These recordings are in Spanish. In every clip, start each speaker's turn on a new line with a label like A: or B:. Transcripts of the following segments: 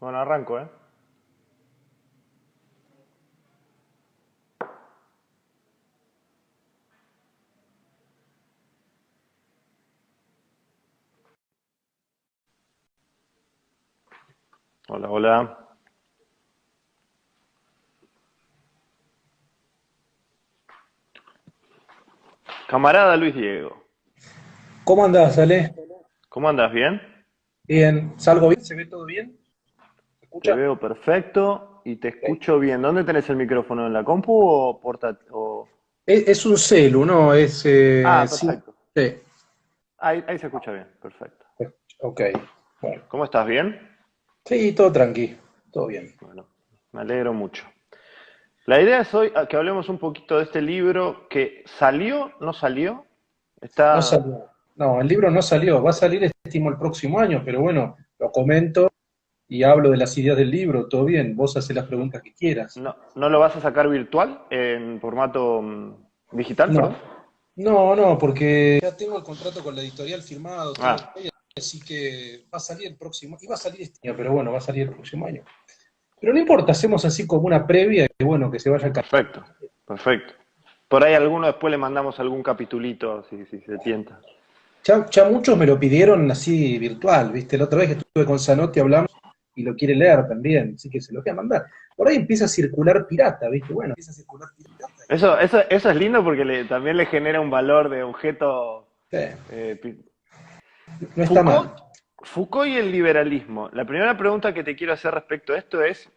A: Bueno, arranco, ¿eh? Hola, hola. Camarada Luis Diego,
B: ¿Cómo andás, Ale?
A: ¿cómo andas? ¿Bien?
B: Bien, ¿salgo bien? ¿Se ve todo bien? ¿Se
A: Te
B: escucha?
A: veo perfecto y te
B: Ok.
A: escucho bien. ¿Dónde tenés el micrófono? ¿En la compu o portátil?
B: Es un celu, ¿no?
A: Ah,
B: Sí,
A: perfecto.
B: sí.
A: Ahí se escucha bien, perfecto.
B: Ok, bueno.
A: ¿Cómo estás? ¿Bien?
B: Sí, todo tranqui, todo bien.
A: Bueno, me alegro mucho. La idea es hoy que hablemos un poquito de este libro que salió, ¿no salió?
B: No
A: Está
B: salió. No, el libro no salió. Va a salir, estimo, el próximo año, pero bueno, lo comento y hablo de las ideas del libro. Todo bien, vos haces las preguntas que quieras.
A: ¿No lo vas a sacar virtual en formato digital, perdón?
B: No, no, porque ya tengo el contrato con la editorial firmado, todo,
A: Ah,
B: así que va a salir el próximo, iba a salir este año, pero bueno, va a salir el próximo año. Pero no importa, hacemos así como una previa y bueno, que se vaya cayendo.
A: perfecto, perfecto. Por ahí alguno después le mandamos algún capitulito si se tienta.
B: Ya muchos me lo pidieron así virtual, ¿viste? La otra vez que estuve con Zanotti hablamos y lo quiere leer también, así que se lo voy a mandar. Por ahí empieza a circular pirata, ¿viste? Bueno, empieza a circular pirata y
A: Eso es lindo porque también le genera un valor de objeto. eh, pi-
B: no está
A: Foucault,
B: mal.
A: Foucault y el liberalismo. La primera pregunta que te quiero hacer respecto a esto es,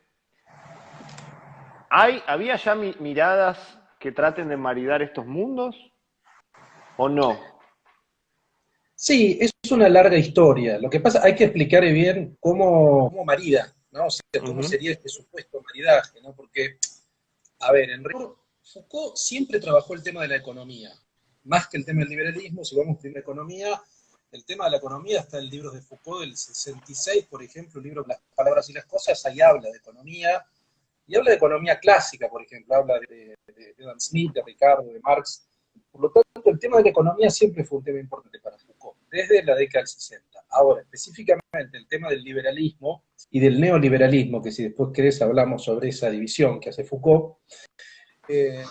A: ¿había ya miradas que traten de maridar estos mundos o no?
B: Sí, es una larga historia. Lo que pasa, hay que explicar bien cómo marida, ¿no? O sea, cómo
A: Ujú.
B: sería este supuesto maridaje, ¿no? Porque, a ver, en rigor, Foucault siempre trabajó el tema de la economía, más que el tema del liberalismo. Si vamos primero a economía, el tema de la economía está en libros de Foucault del 66, por ejemplo, el libro Las palabras y las cosas, ahí habla de economía, y habla de economía clásica, por ejemplo, habla de Adam Smith, de Ricardo, de Marx. Por lo tanto, el tema de la economía siempre fue un tema importante para Foucault, desde la década del 60. Ahora, específicamente el tema del liberalismo y del neoliberalismo, que si después querés hablamos sobre esa división que hace Foucault,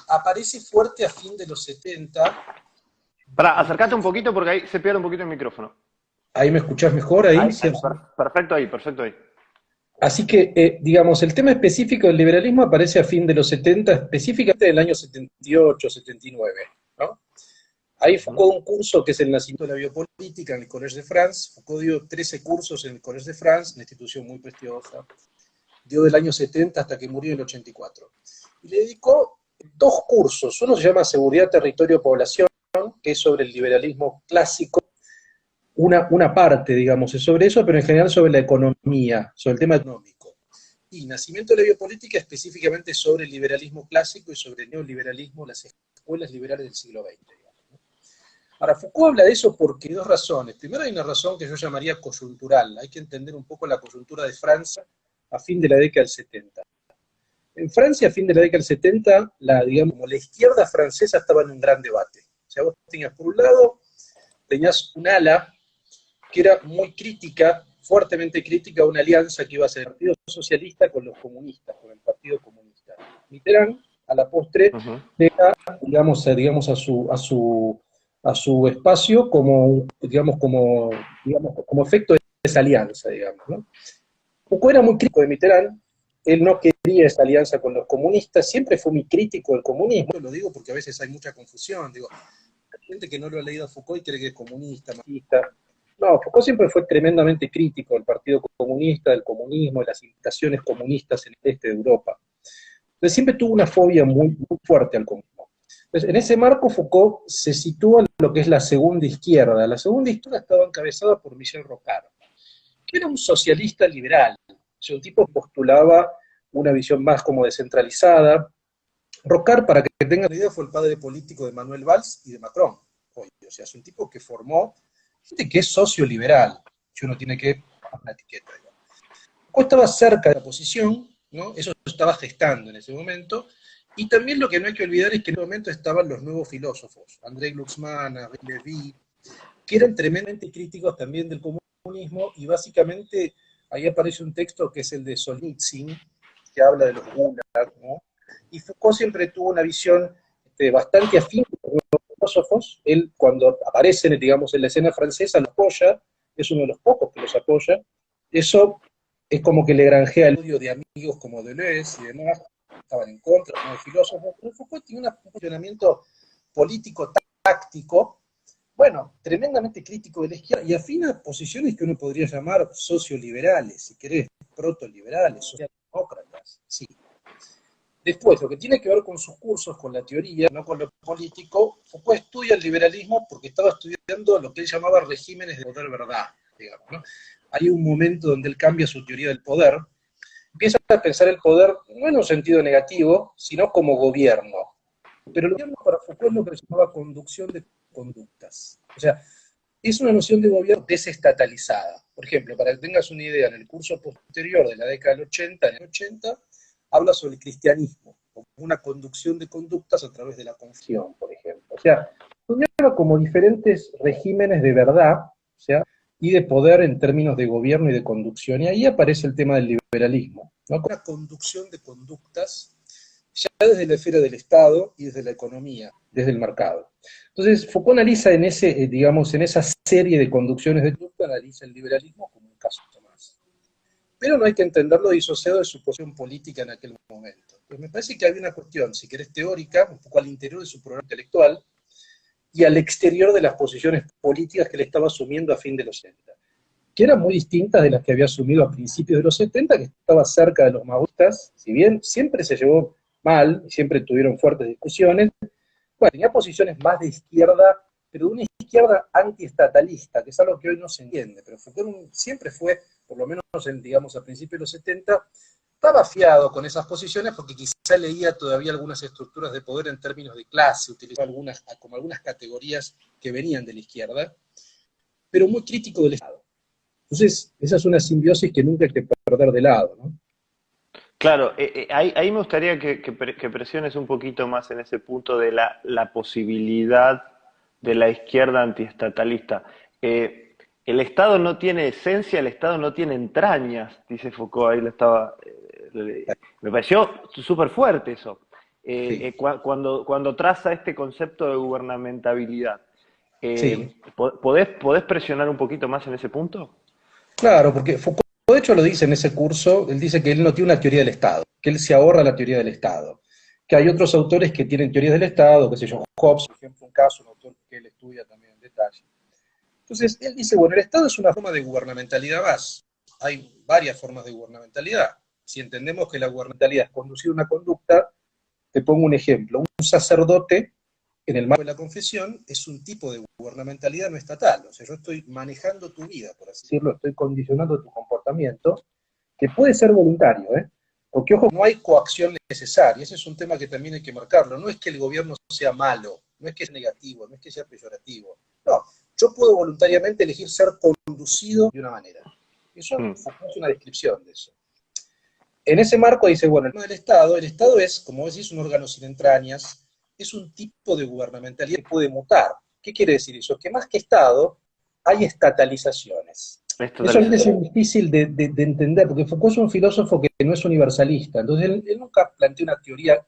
B: aparece fuerte a fin de los 70.
A: Para, acércate un poquito porque ahí se pierde un poquito el micrófono.
B: Ahí me escuchás mejor, ahí,
A: Ahí,
B: ¿sí?
A: perfecto ahí, perfecto ahí.
B: Así que, digamos, el tema específico del liberalismo aparece a fin de los 70, específicamente del año 78, 79, ¿no? Ahí
A: Ujú.
B: Foucault un curso que es el nacimiento de la biopolítica en el Collège de France. Foucault dio 13 cursos en el Collège de France, una institución muy prestigiosa. Dio del año 70 hasta que murió en el 84. Y le dedicó dos cursos. Uno se llama Seguridad, Territorio, Población, que es sobre el liberalismo clásico. Una parte, digamos, es sobre eso, pero en general sobre la economía, sobre el tema económico. Y Nacimiento de la Biopolítica específicamente sobre el liberalismo clásico y sobre el neoliberalismo, las escuelas liberales del siglo XX. Ahora, Foucault habla de eso porque hay dos razones. Primero, hay una razón que yo llamaría coyuntural. Hay que entender un poco la coyuntura de Francia a fin de la década del 70. En Francia, a fin de la década del 70, digamos, la izquierda francesa estaba en un gran debate. O sea, vos tenías, por un lado, tenías un ala que era muy crítica, fuertemente crítica a una alianza que iba a ser el Partido Socialista con los comunistas, con el Partido Comunista. Mitterrand, a la postre,
A: Ujú.
B: llega, digamos a su espacio como efecto de esa alianza, digamos, ¿no? Foucault era muy crítico de Mitterrand, él no quería esa alianza con los comunistas, siempre fue muy crítico del comunismo, lo digo porque a veces hay mucha confusión, digo, hay gente que no lo ha leído a Foucault y cree que es comunista, marxista. No, Foucault siempre fue tremendamente crítico del Partido Comunista, del comunismo, de las imitaciones comunistas en el este de Europa. Entonces siempre tuvo una fobia muy fuerte al comunismo. Entonces, en ese marco Foucault se sitúa en lo que es la segunda izquierda. La segunda izquierda estaba encabezada por Michel Rocard, que era un socialista liberal. O sea, un tipo que postulaba una visión más como descentralizada. Rocard, para que tengan una idea, fue el padre político de Manuel Valls y de Macron. O sea, es un tipo que formó gente que es socio-liberal, si uno tiene que poner una etiqueta. Digamos. Foucault estaba cerca de la oposición, ¿no? Eso estaba gestando en ese momento, y también lo que no hay que olvidar es que en ese momento estaban los nuevos filósofos, André Glucksmann, Henri Lévy, que eran tremendamente críticos también del comunismo y básicamente ahí aparece un texto que es el de Solzhenitsyn, que habla de los gulag, ¿no? Y Foucault siempre tuvo una visión bastante afín con los filósofos. Él, cuando aparece, digamos, en la escena francesa, lo apoya, es uno de los pocos que los apoya. Eso es como que le granjea el odio de amigos como Deleuze y demás, que estaban en contra, como filósofos, pero Foucault tiene un funcionamiento político táctico, bueno, tremendamente crítico de la izquierda y afina a posiciones que uno podría llamar socioliberales, si querés, protoliberales, socialdemócratas, sí. Después, lo que tiene que ver con sus cursos, con la teoría, no con lo político, Foucault estudia el liberalismo porque estaba estudiando lo que él llamaba regímenes de poder verdad, digamos, ¿no? Hay un momento donde él cambia su teoría del poder, empieza a pensar el poder no en un sentido negativo, sino como gobierno. Pero el gobierno para Foucault es lo que se llamaba conducción de conductas. O sea, es una noción de gobierno desestatalizada. Por ejemplo, para que tengas una idea, en el curso posterior de la década del 80, en el 80, habla sobre el cristianismo, como una conducción de conductas a través de la confesión, por ejemplo. O sea, estudiaba como diferentes regímenes de verdad, o sea, y de poder en términos de gobierno y de conducción. Y ahí aparece el tema del liberalismo, ¿no? Una conducción de conductas ya desde la esfera del Estado y desde la economía, desde el mercado. Entonces, Foucault analiza en ese, digamos, en esa serie de conducciones de conducta, analiza el liberalismo como un caso más. Pero no hay que entenderlo disociado de su posición política en aquel momento. Pues me parece que había una cuestión, si querés, teórica, un poco al interior de su programa intelectual, y al exterior de las posiciones políticas que le estaba asumiendo a fin de los 70, que eran muy distintas de las que había asumido a principios de los 70, que estaba cerca de los maoístas, si bien siempre se llevó mal, siempre tuvieron fuertes discusiones, bueno, tenía posiciones más de izquierda, pero de una izquierda antiestatalista, que es algo que hoy no se entiende, pero Foucault siempre fue, por lo menos digamos a principios de los 70, estaba afiado con esas posiciones porque quizá leía todavía algunas estructuras de poder en términos de clase, utilizaba como algunas categorías que venían de la izquierda, pero muy crítico del Estado. Entonces, esa es una simbiosis que nunca hay que perder de lado, ¿no?
A: Claro, ahí me gustaría que presiones un poquito más en ese punto de la posibilidad de la izquierda antiestatalista. El Estado no tiene esencia, el Estado no tiene entrañas, dice Foucault, ahí lo estaba, me pareció súper fuerte eso,
B: Sí,
A: cuando traza este concepto de gubernamentabilidad.
B: sí.
A: ¿Podés presionar un poquito más en ese punto?
B: Claro, porque Foucault, de hecho, lo dice en ese curso, él dice que él no tiene una teoría del Estado, que él se ahorra la teoría del Estado, que hay otros autores que tienen teorías del Estado, qué sé yo, Hobbes, por ejemplo, un caso, un autor que él estudia también en detalle. Entonces, él dice, bueno, el Estado es una forma de gubernamentalidad más. Hay varias formas de gubernamentalidad. Si entendemos que la gubernamentalidad es conducir una conducta, te pongo un ejemplo. Un sacerdote, en el marco de la confesión, es un tipo de gubernamentalidad no estatal. O sea, yo estoy manejando tu vida, por así decirlo, estoy condicionando tu comportamiento, que puede ser voluntario, ¿eh? Porque, ojo, no hay coacción necesaria. Ese es un tema que también hay que marcarlo. No es que el gobierno sea malo, no es que sea negativo, no es que sea peyorativo. No, yo puedo voluntariamente elegir ser conducido de una manera. Eso
A: Mm.
B: es una descripción de eso. En ese marco dice, bueno, el Estado es, como decís, un órgano sin entrañas, es un tipo de gubernamentalidad que puede mutar. ¿Qué quiere decir eso? Que más que Estado, hay estatalizaciones. Eso a veces es
A: Estatalización.
B: difícil de entender, porque Foucault es un filósofo que no es universalista, entonces él nunca plantea una teoría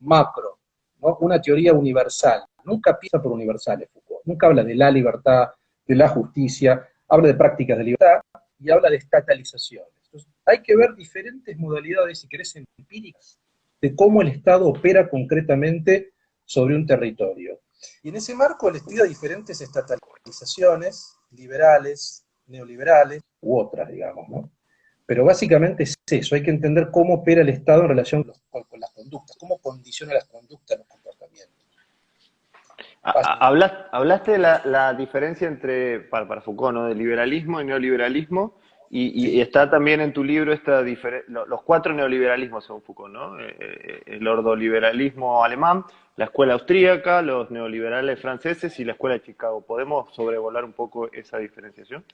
B: macro, ¿no? Una teoría universal, nunca piensa por universales Foucault, nunca habla de la libertad, de la justicia, habla de prácticas de libertad y habla de estatalizaciones. Entonces, hay que ver diferentes modalidades, si querés, empíricas, de cómo el Estado opera concretamente sobre un territorio. Y en ese marco él estudia diferentes estatalizaciones, liberales, neoliberales, u otras, digamos, ¿no? Pero básicamente es eso, hay que entender cómo opera el Estado en relación con las conductas, cómo condiciona las conductas, los comportamientos.
A: Hablaste de la diferencia entre, para Foucault, ¿no? De liberalismo y neoliberalismo, y
B: Sí,
A: está también en tu libro los cuatro neoliberalismos según Foucault, ¿no? El ordoliberalismo alemán, la escuela austríaca, los neoliberales franceses y la escuela de Chicago. ¿Podemos sobrevolar un poco esa diferenciación?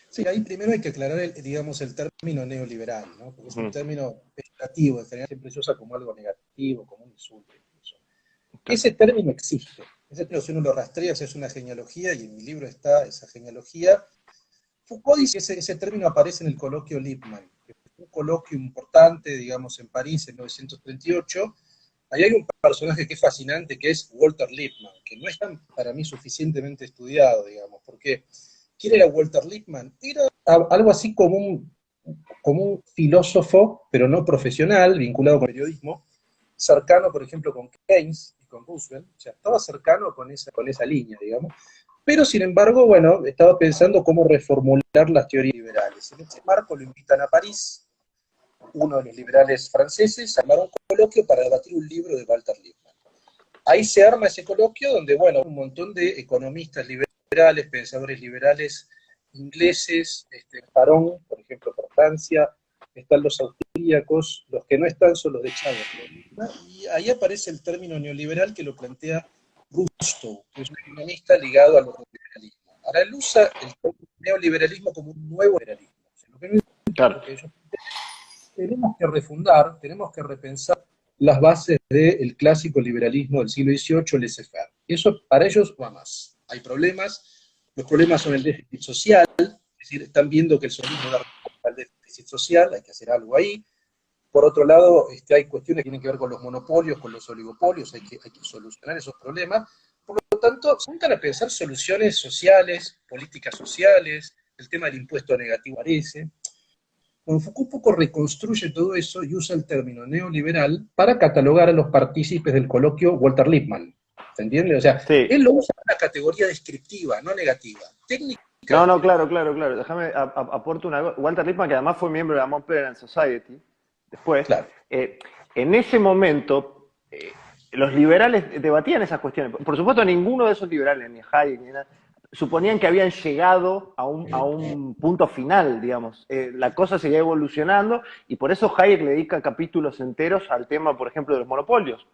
B: sí, ahí primero hay que aclarar, digamos, el término neoliberal, ¿no? Porque es un
A: Ujú.
B: término peyorativo, en general siempre se usa como algo negativo, como un insulto incluso.
A: Ok.
B: Ese término existe, ese término si uno lo rastrea es una genealogía y en mi libro está esa genealogía. Foucault dice que ese término aparece en el coloquio Lippmann, que es un coloquio importante, digamos, en París en 1938. Ahí hay un personaje que es fascinante, que es Walter Lippmann, que no es tan, para mí, suficientemente estudiado, digamos, porque ¿quién era Walter Lippmann? Era algo así como un filósofo, pero no profesional, vinculado con el periodismo, cercano, por ejemplo, con Keynes y con Roosevelt, o sea, estaba cercano con esa línea, digamos, pero sin embargo, bueno, estaba pensando cómo reformular las teorías liberales. En este marco lo invitan a París, uno de los liberales franceses, a armar un coloquio para debatir un libro de Walter Lippmann. Ahí se arma ese coloquio donde, bueno, un montón de economistas liberales, pensadores liberales ingleses, Parón, por ejemplo, por Francia, están los austríacos, los que no están son los de Chávez, ¿no? Y ahí aparece el término neoliberal que lo plantea Gusto, que es un economista ligado al neoliberalismo. Ahora él usa el neoliberalismo como un nuevo liberalismo. O sea, lo que
A: Claro.
B: ellos tenemos que refundar, tenemos que repensar las bases del clásico liberalismo del siglo XVIII, laissez-faire. Eso para ellos va más. Hay problemas, los problemas son el déficit social, es decir, están viendo que el socialismo da respuesta al déficit social, hay que hacer algo ahí. Por otro lado, hay cuestiones que tienen que ver con los monopolios, con los oligopolios, hay que solucionar esos problemas. Por lo tanto, se juntan a pensar soluciones sociales, políticas sociales, el tema del impuesto negativo aparece. Foucault un poco reconstruye todo eso y usa el término neoliberal para catalogar a los partícipes del coloquio Walter Lippmann. ¿Se entiende? O sea,
A: Sí.
B: él lo usa en una categoría descriptiva, no negativa. Técnica.
A: No, claro. Déjame aporto una cosa. Walter Lippmann, que además fue miembro de la Mont Pelerin Society, después,
B: Claro.
A: en ese momento, los liberales debatían esas cuestiones. Por supuesto, ninguno de esos liberales, ni Hayek, ni nada, suponían que habían llegado a un punto final, digamos. La cosa seguía evolucionando y por eso Hayek le dedica capítulos enteros al tema, por ejemplo, de los monopolios.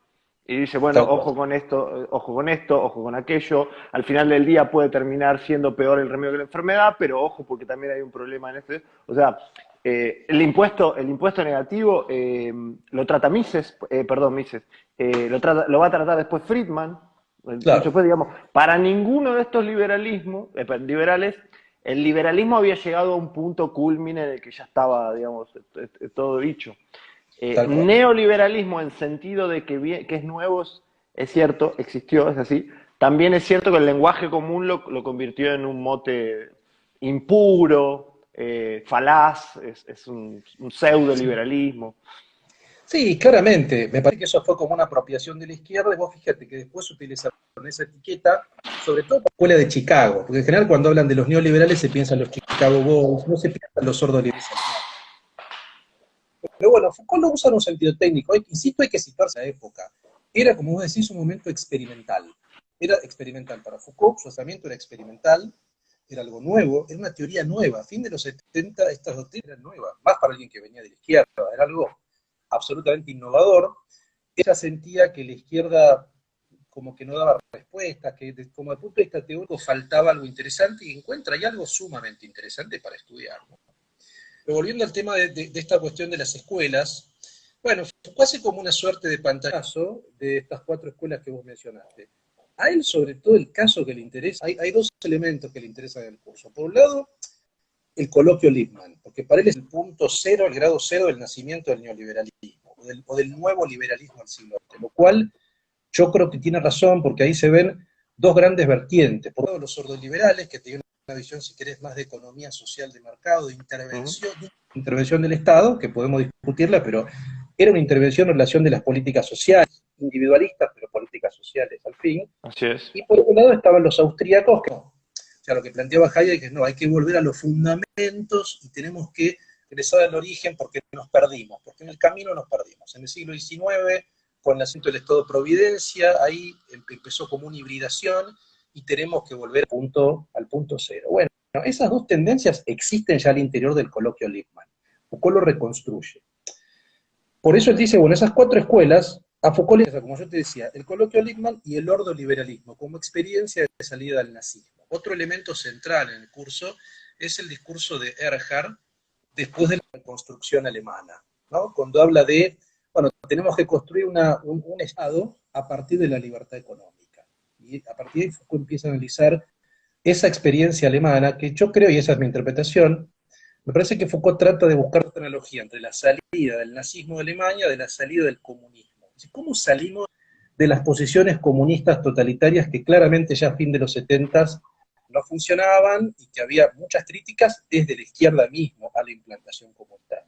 A: Y dice, bueno,
B: Tal cual.
A: ojo con esto, ojo con aquello. Al final del día puede terminar siendo peor el remedio que la enfermedad, pero ojo porque también hay un problema en este. O sea, el impuesto negativo lo trata Mises, lo va a tratar después Friedman.
B: Claro.
A: Después, digamos, para ninguno de estos liberales, el liberalismo había llegado a un punto culmine en el que ya estaba, digamos, todo dicho.
B: Tal cual.
A: Neoliberalismo en sentido de que es nuevo, es cierto, existió, es así. También es cierto que el lenguaje común lo convirtió en un mote impuro, falaz, es un pseudo-liberalismo.
B: Sí, claramente. Me parece que eso fue como una apropiación de la izquierda, y vos fíjate que después utilizaron esa etiqueta, sobre todo para la escuela de Chicago, porque en general cuando hablan de los neoliberales se piensan los Chicago Bulls, no se piensan los sordos liberales. Pero bueno, Foucault lo usa en un sentido técnico. Insisto, hay que situarse a la época. Era, como vos decís, un momento experimental. Era experimental para Foucault, su pensamiento era experimental, era algo nuevo, era una teoría nueva. A fin de los 70 estas doctrinas eran nuevas, más para alguien que venía de la izquierda, era algo absolutamente innovador. Ella sentía que la izquierda como que no daba respuesta, que como desde el punto de vista teórico faltaba algo interesante y encuentra ahí algo sumamente interesante para estudiar, ¿no? Pero volviendo al tema de esta cuestión de las escuelas, bueno, fue hace como una suerte de pantallazo de estas 4 escuelas que vos mencionaste. A él, sobre todo, el caso que le interesa, hay 2 elementos que le interesan en el curso. Por un lado, el coloquio Lippmann, porque para él es el punto cero, el grado cero del nacimiento del neoliberalismo, o del nuevo liberalismo del siglo XX, lo cual yo creo que tiene razón, porque ahí se ven 2 grandes vertientes. Por un lado, los sordoliberales, que tienen una visión, si querés, más de economía social de mercado, de intervención del Estado, que podemos discutirla, pero era una intervención en relación de las políticas sociales, individualistas, pero políticas sociales al fin.
A: Así es.
B: Y por otro lado estaban los austríacos, que no. O sea, lo que planteaba Hayek es, no, hay que volver a los fundamentos y tenemos que regresar al origen porque nos perdimos, porque en el camino nos perdimos. En el siglo XIX, con el nacimiento del Estado de Providencia, ahí empezó como una hibridación y tenemos que volver al punto cero. Bueno, esas 2 tendencias existen ya al interior del coloquio Lippmann. Foucault lo reconstruye. Por eso él dice, bueno, esas 4 escuelas, a Foucault, como yo te decía, el coloquio Lippmann y el ordoliberalismo como experiencia de salida al nazismo. Otro elemento central en el curso es el discurso de Erhard después de la reconstrucción alemana, ¿no? Cuando habla de, bueno, tenemos que construir un Estado a partir de la libertad económica. Y a partir de ahí Foucault empieza a analizar esa experiencia alemana, que yo creo, y esa es mi interpretación, me parece que Foucault trata de buscar una analogía entre la salida del nazismo de Alemania de la salida del comunismo. ¿Cómo salimos de las posiciones comunistas totalitarias que claramente ya a fin de los 70 no funcionaban y que había muchas críticas desde la izquierda mismo a la implantación comunitaria?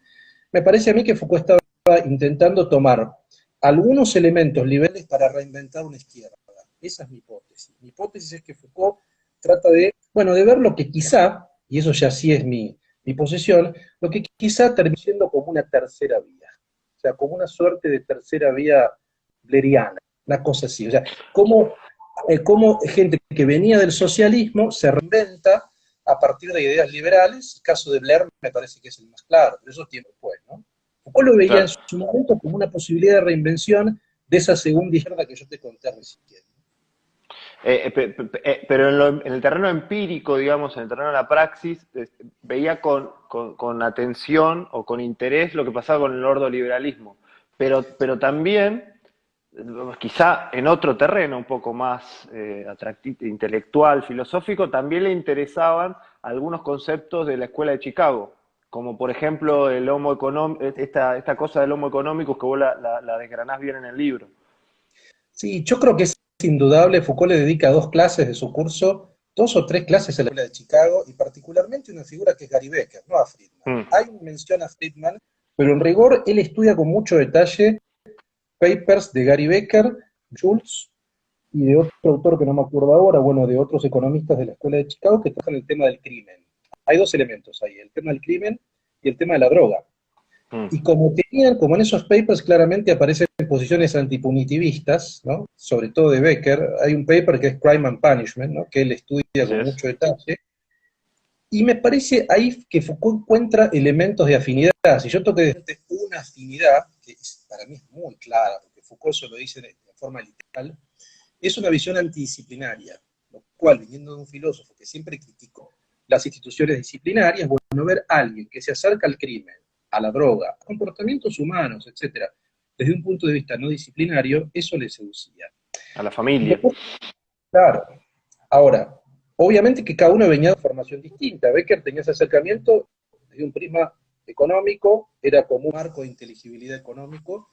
B: Me parece a mí que Foucault estaba intentando tomar algunos elementos liberales para reinventar una izquierda. Esa es mi hipótesis. Mi hipótesis es que Foucault trata de, bueno, de ver lo que quizá, y eso ya sí es mi posición, lo que quizá termina siendo como una tercera vía. O sea, como una suerte de tercera vía bleriana, una cosa así. O sea, cómo gente que venía del socialismo se reinventa a partir de ideas liberales. El caso de Blair me parece que es el más claro, pero eso tiempo después, ¿no? Foucault lo veía en
A: Claro.
B: su momento como una posibilidad de reinvención de esa segunda izquierda que yo te conté recién.
A: Pero en el terreno empírico, digamos, en el terreno de la praxis, veía con atención o con interés lo que pasaba con el ordoliberalismo. Pero también, quizá en otro terreno un poco más atractivo, intelectual, filosófico, también le interesaban algunos conceptos de la escuela de Chicago, como por ejemplo el homo esta cosa del homo económico que vos la desgranás bien en el libro.
B: Sí, yo creo que es indudable. Foucault le dedica dos clases de su curso, dos o tres clases a la escuela de Chicago, y particularmente una figura que es Gary Becker, no a Friedman.
A: Mm,
B: Hay mención a Friedman, pero en rigor él estudia con mucho detalle papers de Gary Becker, Jules, y de otro autor que no me acuerdo ahora, bueno, de otros economistas de la escuela de Chicago que tratan el tema del crimen. Hay dos elementos ahí, el tema del crimen y el tema de la droga.
A: mm.
B: Y como en esos papers claramente aparecen posiciones antipunitivistas, ¿no? Sobre todo de Becker, hay un paper que es Crime and Punishment, ¿no? Que él estudia
A: Así
B: con
A: es.
B: mucho detalle, y me parece ahí que Foucault encuentra elementos de afinidad. Si yo toqué de una afinidad, que para mí es muy clara, porque Foucault eso lo dice de forma literal, es una visión antidisciplinaria, lo cual, viniendo de un filósofo que siempre criticó las instituciones disciplinarias, bueno, ver a alguien que se acerca al crimen, a la droga, a comportamientos humanos, etcétera, desde un punto de vista no disciplinario, eso le seducía.
A: A la
B: Y
A: familia.
B: después, claro, ahora, obviamente que cada uno venía de formación distinta. Becker tenía ese acercamiento desde un prisma económico, era como un marco de inteligibilidad económico,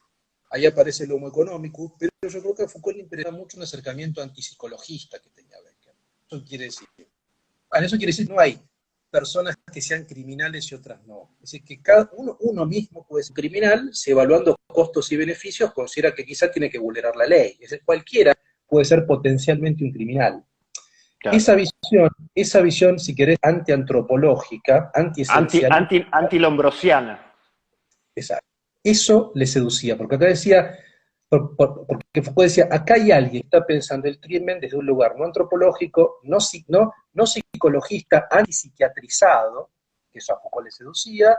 B: ahí aparece el homo económico, pero yo creo que a Foucault le interesa mucho un acercamiento antipsicologista que tenía Becker. Eso quiere decir, bueno, eso quiere decir que no hay personas que sean criminales y otras no. Es decir, que cada uno mismo puede ser criminal, si evaluando costos y beneficios considera que quizá tiene que vulnerar la ley. Es decir, cualquiera puede ser potencialmente un criminal.
A: Claro.
B: Esa visión, si querés, antiantropológica, antiesencialista,
A: Antilombrosiana.
B: esa, eso le seducía, porque acá decía, porque Foucault decía, acá hay alguien que está pensando el crimen desde un lugar no antropológico, no psicologista, antipsiquiatrizado, que eso a Foucault le seducía,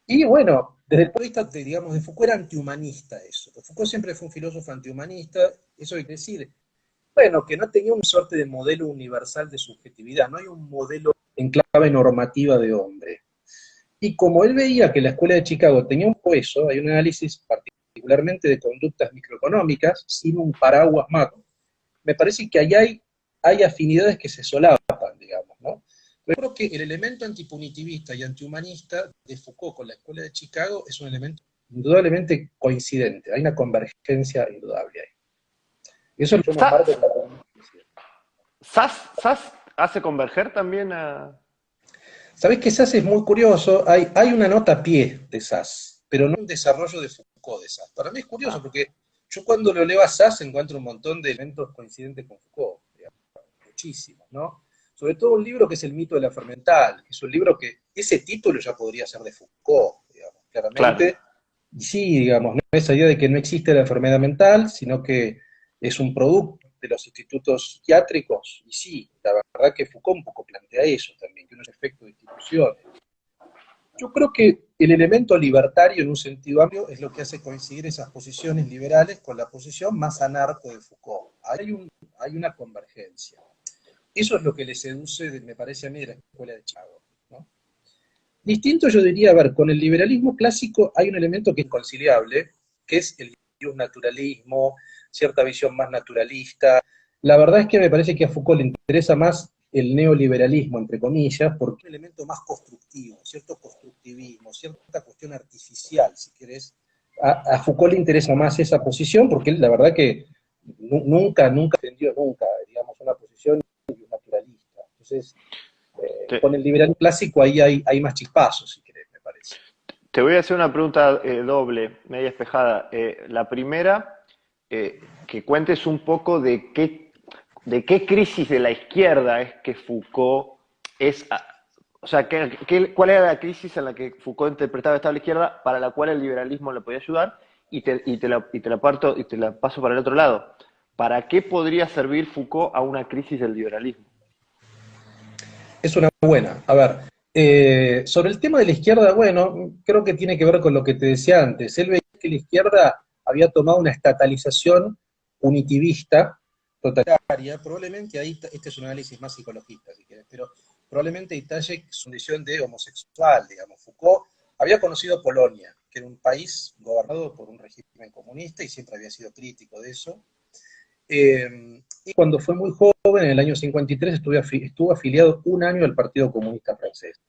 B: y bueno, desde el punto de vista, digamos, de Foucault era antihumanista eso. Foucault siempre fue un filósofo antihumanista, eso quiere decir, bueno, que no tenía una suerte de modelo universal de subjetividad, no hay un modelo en clave normativa de hombre. Y como él veía que la escuela de Chicago tenía un peso, hay un análisis particularmente de conductas microeconómicas, sin un paraguas macro, me parece que ahí hay afinidades que se solapan, digamos, ¿no? Pero creo que el elemento antipunitivista y antihumanista de Foucault con la escuela de Chicago es un elemento indudablemente coincidente, hay una convergencia indudable ahí. Eso lo llamo marco de la comunicación.
A: SAS hace converger también a...
B: Sabés que SAS es muy curioso, hay una nota a pie de SAS, pero no un desarrollo de Foucault de SAS. Para mí es curioso
A: Ah,
B: porque yo cuando lo leo a SAS encuentro un montón de elementos coincidentes con Foucault, digamos, muchísimos, ¿no? Sobre todo un libro que es El mito de la fermental, que es un libro que ese título ya podría ser de Foucault, digamos,
A: claro.
B: claramente. Y sí, digamos, no esa idea de que no existe la enfermedad mental, sino que es un producto de los institutos psiquiátricos, y sí, la verdad que Foucault un poco plantea eso también, que uno es efecto de instituciones. Yo creo que el elemento libertario en un sentido amplio es lo que hace coincidir esas posiciones liberales con la posición más anarco de Foucault. Hay una convergencia. Eso es lo que le seduce, me parece a mí, de la escuela de Chicago, ¿no? Distinto yo diría, a ver, con el liberalismo clásico hay un elemento que es inconciliable, que es el naturalismo, cierta visión más naturalista. La verdad es que me parece que a Foucault le interesa más el neoliberalismo, entre comillas, porque es un elemento más constructivo, cierto constructivismo, cierta cuestión artificial, si querés. A Foucault le interesa más esa posición porque él, la verdad que nunca defendió nunca, digamos, una posición naturalista. Entonces,
A: Te,
B: con el liberalismo clásico ahí hay más chispazos, si querés, me parece.
A: te voy a hacer una pregunta doble, media espejada. La primera, que cuentes un poco de qué crisis de la izquierda es que Foucault es, o sea, cuál era la crisis en la que Foucault interpretaba esta la izquierda para la cual el liberalismo le podía ayudar y te la paso para el otro lado. ¿Para qué podría servir Foucault a una crisis del liberalismo?
B: Es una buena. A ver, sobre el tema de la izquierda, bueno, creo que tiene que ver con lo que te decía antes. Él veía que la izquierda había tomado una estatalización punitivista, totalitaria. Probablemente ahí, este es un análisis más psicologista, si quieres, pero probablemente detalle su condición de homosexual, digamos. Foucault había conocido Polonia, que era un país gobernado por un régimen comunista y siempre había sido crítico de eso. Y cuando fue muy joven, en el año 53, estuvo afiliado un año al Partido Comunista Francés.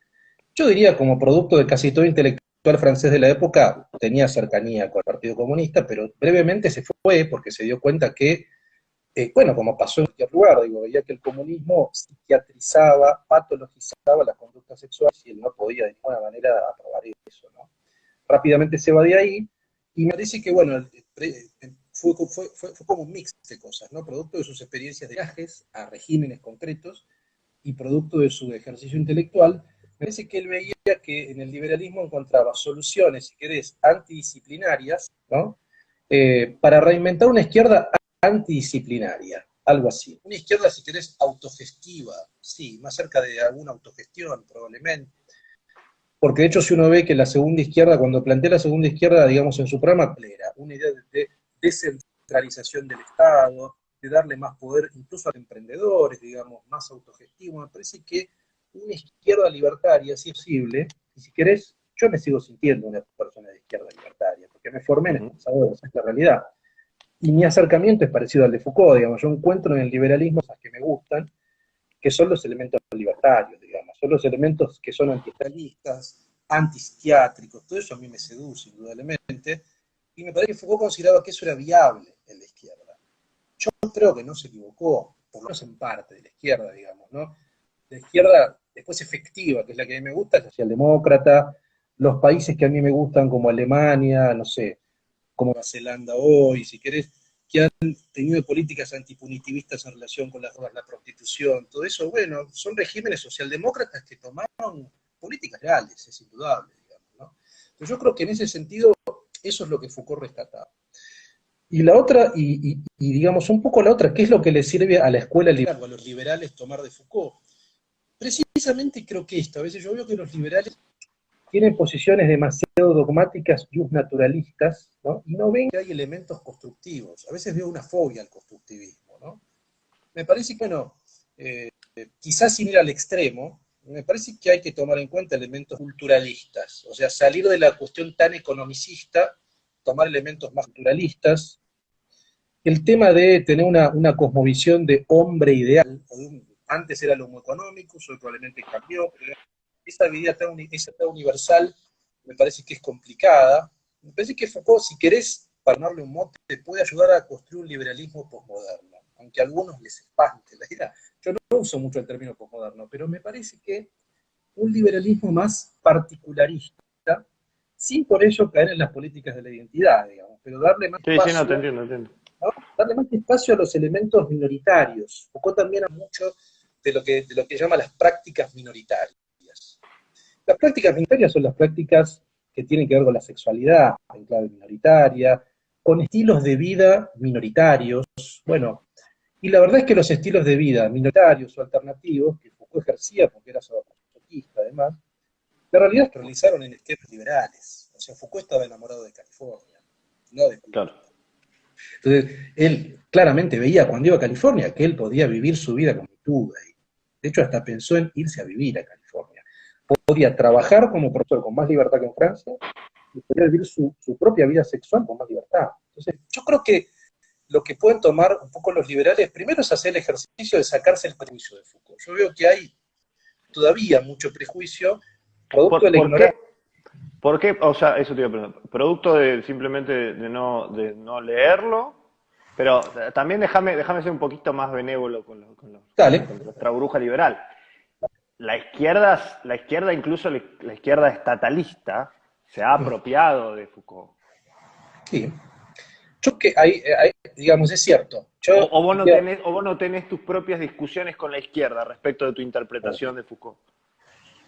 B: Yo diría, como producto de casi todo intelectual francés de la época, tenía cercanía con el Partido Comunista, pero brevemente se fue porque se dio cuenta que, bueno, como pasó en cualquier lugar, digo, veía que el comunismo psiquiatrizaba, patologizaba las conductas sexuales y él no podía de ninguna manera aprobar eso, ¿no? Rápidamente se va de ahí y me dice que, bueno, fue como un mix de cosas, ¿no? Producto de sus experiencias de viajes a regímenes concretos y producto de su ejercicio intelectual, me parece que él veía que en el liberalismo encontraba soluciones, si querés, antidisciplinarias, ¿no? Para reinventar una izquierda antidisciplinaria, algo así. Una izquierda, si querés, autogestiva, sí, más cerca de alguna autogestión, probablemente. Porque de hecho, si uno ve que la segunda izquierda, cuando plantea la segunda izquierda, digamos, en su programa, era una idea de descentralización del Estado, de darle más poder incluso a los emprendedores, digamos, más autogestivo. Me parece que una izquierda libertaria, si es posible, y si querés, yo me sigo sintiendo una persona de izquierda libertaria, porque me formé en
A: Ujú.
B: Estados Unidos, esa es la realidad. Y mi acercamiento es parecido al de Foucault, digamos, yo encuentro en el liberalismo cosas que me gustan, que son los elementos libertarios, digamos, son los elementos que son antiestalistas, antipsiquiátricos, todo eso a mí me seduce indudablemente, y me parece que Foucault consideraba que eso era viable en la izquierda. Yo creo que no se equivocó, por lo menos en parte de la izquierda, digamos, ¿no? La izquierda después efectiva, que es la que a mí me gusta, es la socialdemócrata, los países que a mí me gustan como Alemania, no sé, como Nueva Zelanda hoy, si querés, que han tenido políticas antipunitivistas en relación con las drogas, la prostitución, todo eso, bueno, son regímenes socialdemócratas que tomaron políticas reales, es indudable, digamos, ¿no? Entonces yo creo que en ese sentido eso es lo que Foucault rescataba. Y la otra, digamos un poco la otra, ¿qué es lo que le sirve a la escuela liberal o a los liberales tomar de Foucault? Precisamente creo que esto, a veces yo veo que los liberales tienen posiciones demasiado dogmáticas y naturalistas, ¿no? Y no ven que hay elementos constructivos. A veces veo una fobia al constructivismo, ¿no? Me parece que, bueno, quizás sin ir al extremo, me parece que hay que tomar en cuenta elementos culturalistas, o sea, salir de la cuestión tan economicista, tomar elementos más culturalistas. El tema de tener una cosmovisión de hombre ideal, antes era lo homo económico, hoy probablemente cambió, pero esa vida esa tan universal me parece que es complicada. Me parece que Foucault, si querés, para darle un mote, te puede ayudar a construir un liberalismo posmoderno, aunque a algunos les espante la idea. Yo no uso mucho el término posmoderno, pero me parece que un liberalismo más particularista, sin por ello caer en las políticas de la identidad, digamos, pero darle más
A: Sí, sí, no, te
B: espacio,
A: entiendo, entiendo.
B: ¿no? Darle más espacio a los elementos minoritarios. Foucault también habla mucho de lo que llama las prácticas minoritarias. Las prácticas minoritarias son las prácticas que tienen que ver con la sexualidad en clave minoritaria, con estilos de vida minoritarios. Bueno, y la verdad es que los estilos de vida minoritarios o alternativos, que Foucault ejercía porque era sadomasoquista además, la realidad se realizaron en esquemas liberales. O sea, Foucault estaba enamorado de California, no de Cuba.
A: Claro.
B: Entonces, él claramente veía cuando iba a California que él podía vivir su vida como tuvo ahí. De hecho, hasta pensó en irse a vivir a California. Podía trabajar como profesor con más libertad que en Francia y podía vivir su propia vida sexual con más libertad. Entonces, yo creo que lo que pueden tomar un poco los liberales, primero es hacer el ejercicio de sacarse el prejuicio de Foucault. Yo veo que hay todavía mucho prejuicio, producto de la
A: ¿Por qué?
B: ignorancia.
A: ¿Por qué? O sea, eso te iba a preguntar. ¿Producto de simplemente de no leerlo? Pero también déjame ser un poquito más benévolo
B: Dale,
A: con nuestra burbuja liberal. La izquierda, incluso la izquierda estatalista, se ha apropiado de Foucault.
B: sí. Yo que digamos, es cierto.
A: O,
B: Yo,
A: o vos no tenés tus propias discusiones con la izquierda respecto de tu interpretación de Foucault.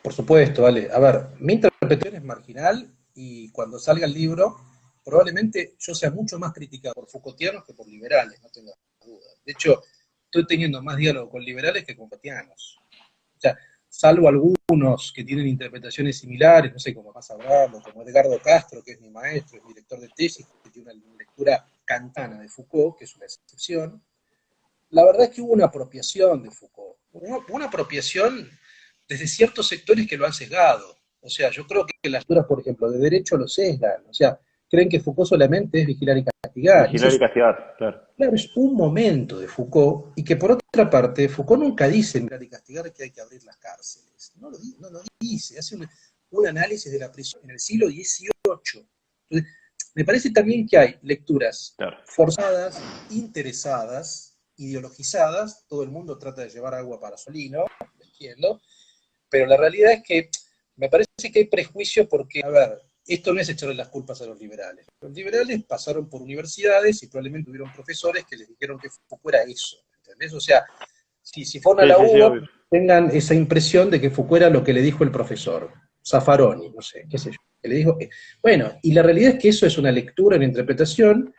B: por supuesto, vale. A ver, mi interpretación es marginal y cuando salga el libro, probablemente yo sea mucho más criticado por Foucaultianos que por liberales, no tengo duda. De hecho, estoy teniendo más diálogo con liberales que con Foucaultianos. O sea, salvo algunos que tienen interpretaciones similares, no sé, como más Abramo, como Edgardo Castro, que es mi maestro, es mi director de tesis, que tiene una lectura kantana de Foucault, que es una excepción. La verdad es que hubo una apropiación de Foucault, hubo una apropiación desde ciertos sectores que lo han sesgado. O sea, yo creo que las lecturas, por ejemplo, de derecho lo sesgan. O sea, creen que Foucault solamente es vigilar y castigar. Y eso
A: Vigilar y
B: es,
A: castigar, claro.
B: claro, es un momento de Foucault, y que por otra parte, Foucault nunca dice en vigilar y castigar que hay que abrir las cárceles. No lo dice, hace un análisis de la prisión en el siglo XVIII. Entonces, me parece también que hay lecturas
A: Claro.
B: forzadas, interesadas, ideologizadas. Todo el mundo trata de llevar agua para Solino, lo entiendo, pero la realidad es que me parece que hay prejuicio porque, a ver, esto no es echarle las culpas a los liberales. Los liberales pasaron por universidades y probablemente tuvieron profesores que les dijeron que Foucault era eso, ¿entendés? O sea, si fueron a
A: Sí,
B: la
A: sí, sí,
B: UBA,
A: obvio.
B: tengan esa impresión de que Foucault era lo que le dijo el profesor, Zaffaroni, no sé, qué sé yo. Que le dijo, bueno, y la realidad es que eso es una lectura, una interpretación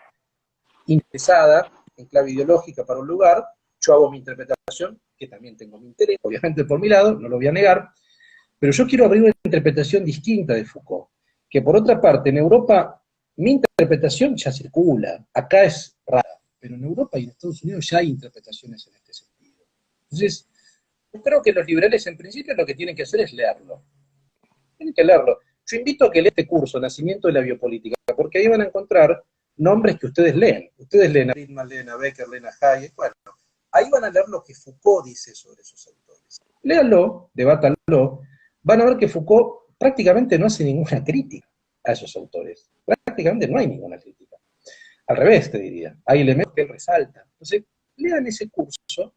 B: interesada, en clave ideológica para un lugar. Yo hago mi interpretación, que también tengo mi interés, obviamente por mi lado, no lo voy a negar, pero yo quiero abrir una interpretación distinta de Foucault, que por otra parte, en Europa, mi interpretación ya circula, acá es rara, pero en Europa y en Estados Unidos ya hay interpretaciones en este sentido. Entonces, yo creo que los liberales en principio lo que tienen que hacer es leerlo. Tienen que leerlo. Yo invito a que lean este curso, Nacimiento de la Biopolítica, porque ahí van a encontrar nombres que ustedes leen. Ustedes leen a Friedman, leen a Becker, leen a Hayek, bueno, ahí van a leer lo que Foucault dice sobre esos autores. Léanlo, debátanlo, van a ver que Foucault prácticamente no hace ninguna crítica a esos autores. Prácticamente no hay ninguna crítica. Al revés, te diría. Hay elementos que él resalta. Entonces, lean ese curso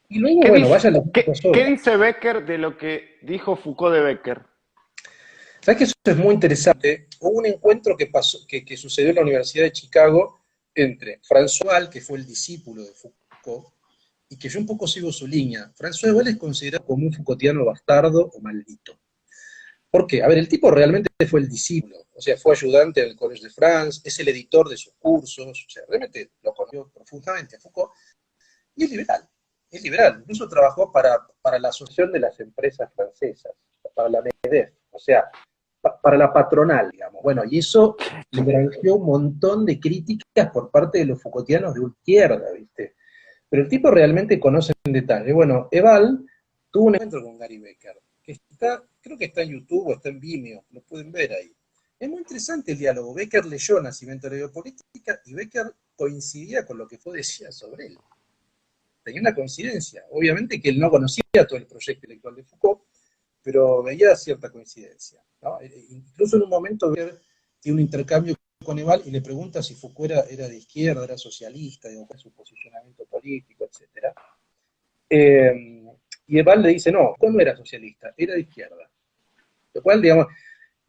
B: y luego, bueno, vayan a la
A: Qué
B: obras.
A: dice Becker de lo que dijo Foucault de Becker?
B: ¿Sabes que eso es muy interesante? Hubo un encuentro que sucedió en la Universidad de Chicago entre François Val, que fue el discípulo de Foucault, y que yo un poco sigo su línea. François Val es considerado como un Foucaultiano bastardo o maldito. ¿Por qué? A ver, el tipo realmente fue el discípulo, o sea, fue ayudante del Collège de France, es el editor de sus cursos, o sea, realmente lo conoció profundamente a Foucault, y es liberal, incluso trabajó para la Asociación de las Empresas Francesas, para la MEDEF, o sea, para la patronal, digamos. Bueno, y eso le granjeó un montón de críticas por parte de los Foucaultianos de izquierda, ¿viste? Pero el tipo realmente conoce en detalle. Bueno, Eval tuvo un encuentro con Gary Becker, que está, creo que está en YouTube o está en Vimeo, lo pueden ver ahí. Es muy interesante el diálogo. Becker leyó Nacimiento de la Biopolítica y Becker coincidía con lo que Foucault decía sobre él. Tenía una coincidencia. Obviamente que él no conocía todo el proyecto intelectual de Foucault, pero veía cierta coincidencia, ¿no? Incluso en un momento tiene un intercambio con Eval y le pregunta si Foucault era de izquierda, era socialista, digamos, su posicionamiento político, etc. Y Eval le dice, no, Foucault no era socialista, era de izquierda. Lo cual, digamos,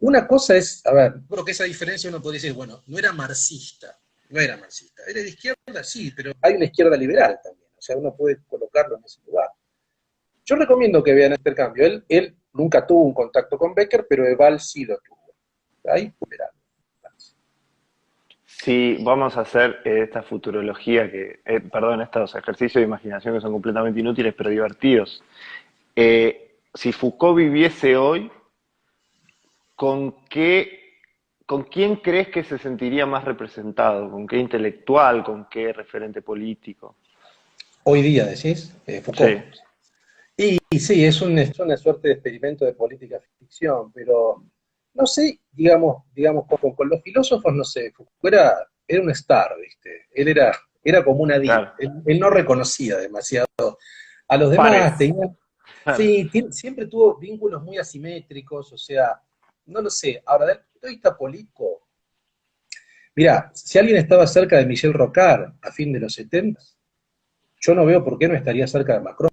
B: una cosa es, a ver, creo que esa diferencia uno podría decir, bueno, no era marxista, era de izquierda, sí, pero hay una izquierda liberal también, o sea, uno puede colocarlo en ese lugar. Yo recomiendo que vean este cambio. Él nunca tuvo un contacto con Becker, pero Eval sí lo tuvo. Ahí verán.
A: Si vamos a hacer esta futurología, perdón, estos ejercicios de imaginación que son completamente inútiles pero divertidos. Si Foucault viviese hoy, ¿con con quién crees que se sentiría más representado? ¿Con qué intelectual? ¿Con qué referente político?
B: Hoy día, decís,
A: Sí.
B: Foucault. Y sí, es una suerte de experimento de política ficción, pero no sé, digamos con los filósofos, no sé, Foucault era un star, ¿viste? Él era como una diva.
A: claro.
B: Él no reconocía demasiado a los demás,
A: Pares.
B: tenía,
A: Claro.
B: sí, siempre tuvo vínculos muy asimétricos, o sea, no lo sé. Ahora, desde el punto de vista político, mira, si alguien estaba cerca de Michel Rocard a fin de los 70, yo no veo por qué no estaría cerca de Macron,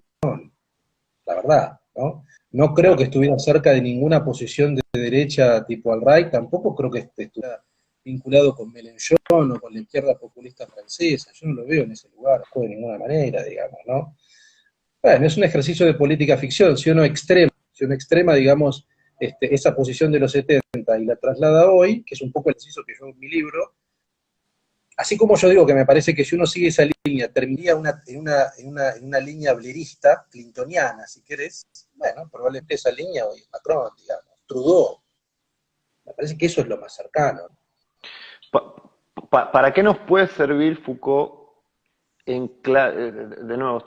B: la verdad, ¿no? No creo que
A: Claro.
B: estuviera cerca de ninguna posición de derecha tipo al-Right, tampoco creo que estuviera vinculado con Mélenchon o con la izquierda populista francesa, yo no lo veo en ese lugar, de ninguna manera, digamos, ¿no? Bueno, es un ejercicio de política ficción, si uno extrema, digamos, esa posición de los 70 y la traslada hoy, que es un poco el ejercicio que yo en mi libro, así como yo digo que me parece que si uno sigue esa línea, terminaría en una línea blerista, clintoniana, si querés, bueno, probablemente esa línea hoy es Macron, digamos, Trudeau. Me parece que eso es lo más cercano.
A: Pa- ¿Para qué nos puede servir Foucault de nuevo,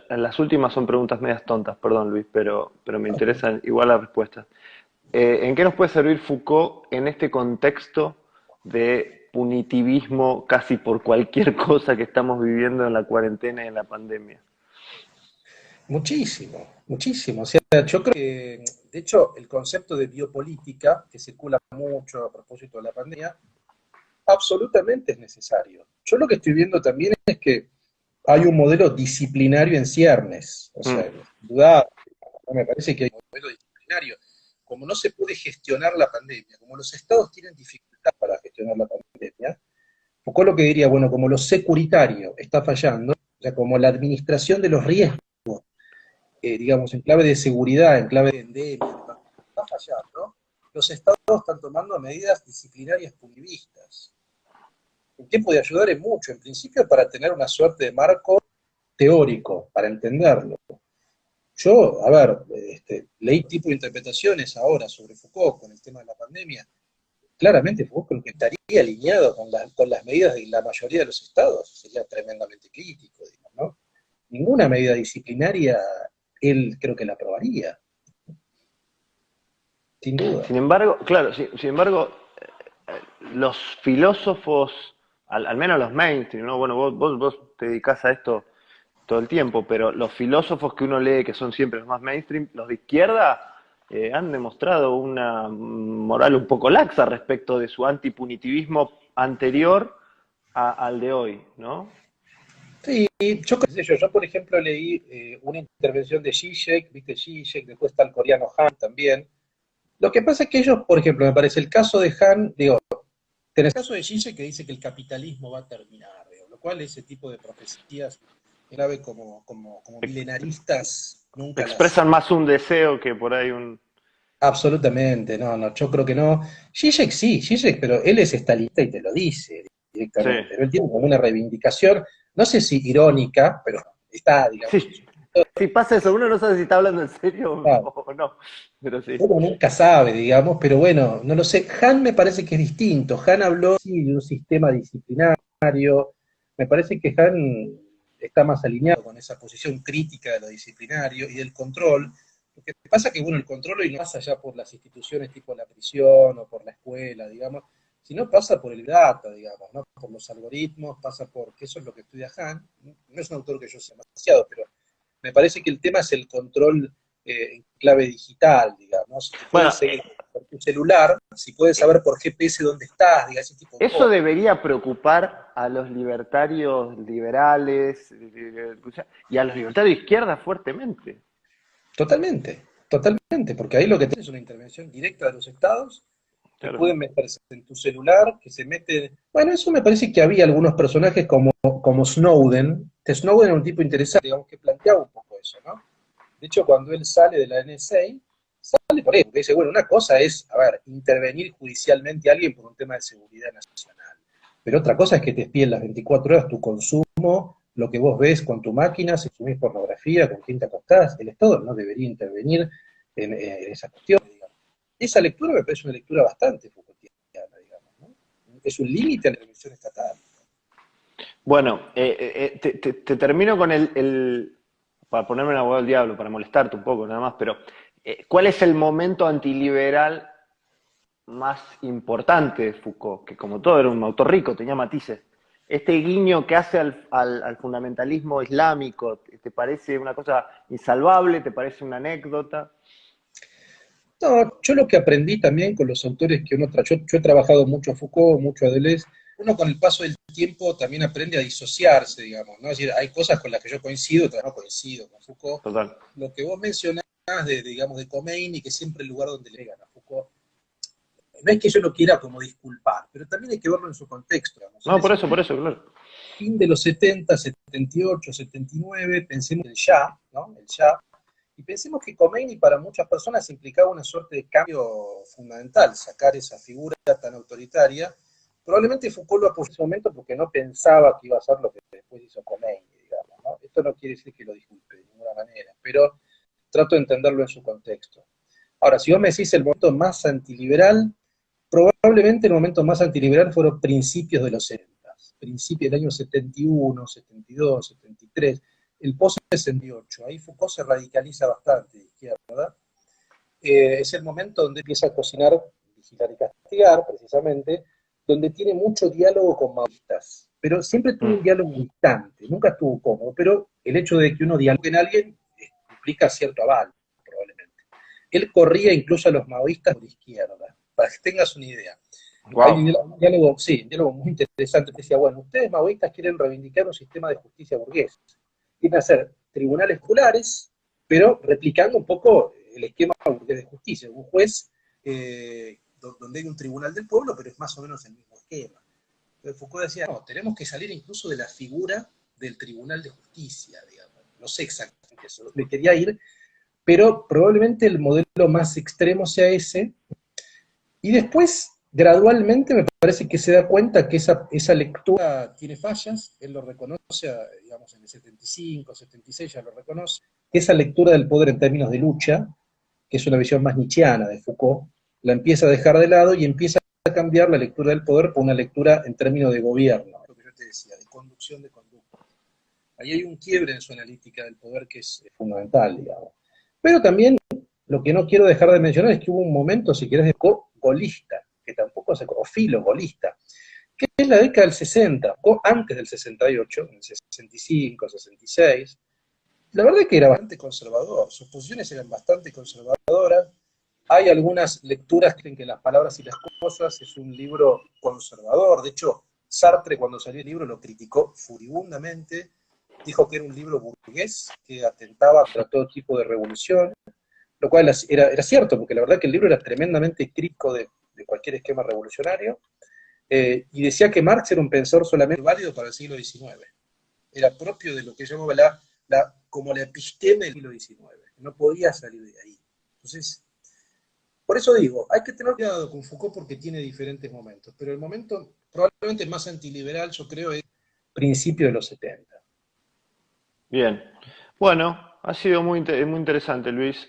A: las últimas son preguntas medias tontas, perdón Luis, pero me interesan igual las respuestas. ¿En qué nos puede servir Foucault en este contexto de punitivismo casi por cualquier cosa que estamos viviendo en la cuarentena y en la pandemia?
B: Muchísimo, muchísimo. O sea, yo creo que, de hecho, el concepto de biopolítica, que circula mucho a propósito de la pandemia, absolutamente es necesario. Yo lo que estoy viendo también es que hay un modelo disciplinario en ciernes. O
A: Mm,
B: sea, duda, me parece que hay un modelo disciplinario. Como no se puede gestionar la pandemia, como los estados tienen dificultad para gestionar la pandemia, Foucault lo que diría, bueno, como lo securitario está fallando, o sea, como la administración de los riesgos, digamos, en clave de seguridad, en clave de endemia, está fallando, los estados están tomando medidas disciplinarias punitivistas. El tiempo de ayudar es mucho, en principio para tener una suerte de marco teórico, para entenderlo. Yo, a ver, leí tipo de interpretaciones ahora sobre Foucault con el tema de la pandemia. Claramente Foucault creo que estaría alineado con las medidas de la mayoría de los estados, sería tremendamente crítico, digamos, ¿no? Ninguna medida disciplinaria él creo que la aprobaría, sin duda.
A: Sin embargo, claro, sin embargo, los filósofos, al menos los mainstream, ¿no? Bueno, vos te dedicás a esto todo el tiempo, pero los filósofos que uno lee, que son siempre los más mainstream, los de izquierda, han demostrado una moral un poco laxa respecto de su antipunitivismo anterior al de hoy, ¿no?
B: Sí, yo qué sé yo, por ejemplo leí una intervención de Zizek, viste Zizek, después está el coreano Han también. Lo que pasa es que ellos, por ejemplo, me parece el caso de Han, digo, tenés el caso de Zizek que dice que el capitalismo va a terminar, digo, lo cual ese tipo de profecías grave como milenaristas nunca las.
A: Expresan más un deseo que por ahí un...
B: Absolutamente, no, no, yo creo que no. Zizek sí, Zizek, pero él es stalinista y te lo dice
A: Sí,
B: directamente. Pero él tiene como una reivindicación, no sé si irónica, pero está, digamos, en
A: sí.
B: su
A: Si pasa eso, uno no sabe si está hablando en serio
B: estado.
A: o no, pero sí.
B: Uno nunca sabe, digamos, pero bueno, no lo sé. Han me parece que es distinto. Han habló sí, de un sistema disciplinario. Me parece que Han está más alineado con esa posición crítica de lo disciplinario y del control. Lo que pasa que, bueno, el control hoy no pasa ya por las instituciones tipo la prisión o por la escuela, digamos, sino pasa por el data, digamos, ¿no? Por los algoritmos, pasa por, que eso es lo que estudia Han. No es un autor que yo sea demasiado, pero me parece que el tema es el control en clave digital, digamos, si te pueden
A: Bueno,
B: seguir por tu celular, si puedes saber por GPS dónde estás, diga, ese tipo de
A: eso
B: cosas.
A: debería preocupar a los libertarios liberales y a los libertarios de izquierda fuertemente.
B: Totalmente, totalmente, porque ahí lo que tienes es una intervención directa de los estados que
A: Claro.
B: pueden meterse en tu celular, que se meten. Bueno, eso me parece que había algunos personajes como Snowden, que Snowden era un tipo interesante, digamos, que planteaba un poco eso, ¿no? De hecho, cuando él sale de la NSA, sale por ahí, porque dice, bueno, una cosa es, a ver, intervenir judicialmente a alguien por un tema de seguridad nacional, pero otra cosa es que te espíen las 24 horas tu consumo, lo que vos ves con tu máquina, si subís pornografía, con quién te acostás, el Estado no debería intervenir en esa cuestión, digamos. Esa lectura me parece una lectura bastante Foucaultiana, digamos, ¿no? Es un límite a la intervención estatal.
A: Bueno, te termino con para ponerme en abogado del diablo, para molestarte un poco nada más, pero ¿cuál es el momento antiliberal más importante de Foucault? Que como todo era un autor rico, tenía matices. este guiño que hace al fundamentalismo islámico, ¿te parece una cosa insalvable? ¿Te parece una anécdota?
B: No, yo lo que aprendí también con los autores que yo he trabajado mucho a Foucault, mucho a Deleuze, uno con el paso del tiempo también aprende a disociarse, digamos, ¿no? Es decir, hay cosas con las que yo coincido, otras no coincido con Foucault.
A: Total.
B: Lo que vos mencionás digamos, de Khomeini, que es siempre el lugar donde le llegan a Foucault, no es que yo lo quiera como disculpar, pero también hay que verlo en su contexto, digamos.
A: No,
B: Es decir,
A: por eso, claro.
B: fin de los 70, 78, 79, pensemos en el Shah, ¿no? El Shah, y pensemos que Khomeini para muchas personas implicaba una suerte de cambio fundamental, sacar esa figura tan autoritaria. Probablemente Foucault lo apoyó en ese momento porque no pensaba que iba a ser lo que después hizo Khomeini, digamos, ¿no? Esto no quiere decir que lo disculpe de ninguna manera, pero trato de entenderlo en su contexto. Ahora, si vos me decís el momento más antiliberal, probablemente el momento más antiliberal fueron principios de los 70, principios del año 71, 72, 73, el post-68. Ahí Foucault se radicaliza bastante de izquierda, ¿verdad? Es el momento donde empieza a cocinar, vigilar y castigar, precisamente, donde tiene mucho diálogo con maoístas, pero siempre tuvo un
A: Mm,
B: diálogo distante, nunca estuvo cómodo, pero el hecho de que uno dialogue en alguien implica cierto aval, probablemente. Él corría incluso a los maoístas por izquierda, para que tengas una idea. Hay
A: wow.
B: un diálogo, sí, un diálogo muy interesante. Decía, bueno, ustedes maoístas quieren reivindicar un sistema de justicia burgués. Quieren hacer tribunales populares, pero replicando un poco el esquema burgués de justicia. Un juez donde hay un tribunal del pueblo, pero es más o menos el mismo esquema. Entonces Foucault decía, no, tenemos que salir incluso de la figura del tribunal de justicia, digamos. No sé exactamente eso, le quería ir, pero probablemente el modelo más extremo sea ese, y después, gradualmente, me parece que se da cuenta que esa lectura tiene fallas, él lo reconoce, digamos, en el 75, 76 ya lo reconoce, que esa lectura del poder en términos de lucha, que es una visión más nietzscheana de Foucault, la empieza a dejar de lado y empieza a cambiar la lectura del poder por una lectura en términos de gobierno, lo que yo te decía, de conducción de conducta. Ahí hay un quiebre en su analítica del poder que es fundamental, digamos. Pero también lo que no quiero dejar de mencionar es que hubo un momento, si querés, de golista, que tampoco se o filo golista, que es la década del 60, o antes del 68, en el 65, 66. La verdad es que era bastante conservador, sus posiciones eran bastante conservadoras. Hay algunas lecturas que creen que Las palabras y las cosas es un libro conservador. De hecho, Sartre, cuando salió el libro, lo criticó furibundamente. Dijo que era un libro burgués que atentaba contra todo tipo de revolución, lo cual era cierto, porque la verdad que el libro era tremendamente crítico de cualquier esquema revolucionario, y decía que Marx era un pensador solamente válido para el siglo XIX. Era propio de lo que llamaba como la episteme del siglo XIX. No podía salir de ahí. Entonces, por eso digo, hay que tener cuidado con Foucault porque tiene diferentes momentos, pero el momento probablemente más antiliberal, yo creo, es principio de los 70.
A: Bien. Bueno, ha sido muy interesante, Luis.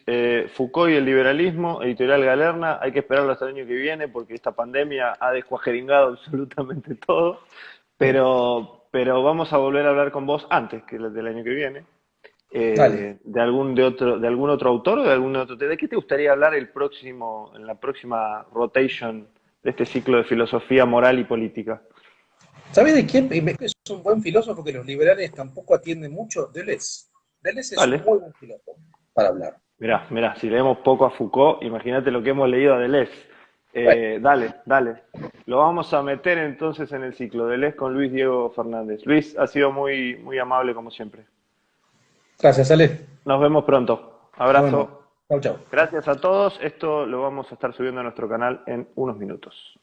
A: Foucault y el liberalismo, Editorial Galerna, hay que esperarlo hasta el año que viene porque esta pandemia ha descuajeringado absolutamente todo, pero vamos a volver a hablar con vos antes que del año que viene.
B: Dale.
A: De algún otro autor o de algún otro tema. ¿De qué te gustaría hablar en la próxima rotation de este ciclo de filosofía moral y política?
B: ¿Sabes de quién? Es un buen filósofo que los liberales tampoco atienden mucho. Deleuze. Deleuze es un
A: Dale.
B: muy buen filósofo para hablar.
A: Mirá, si leemos poco a Foucault, imagínate lo que hemos leído a Deleuze.
B: Bueno,
A: Dale. Lo vamos a meter entonces en el ciclo Deleuze con Luis Diego Fernández. Luis, ha sido muy amable como siempre.
B: gracias, Ale.
A: Nos vemos pronto.
B: Nos vemos.
A: Abrazo.
B: Chau, chau.
A: Gracias a todos. Esto lo vamos a estar subiendo a nuestro canal en unos minutos.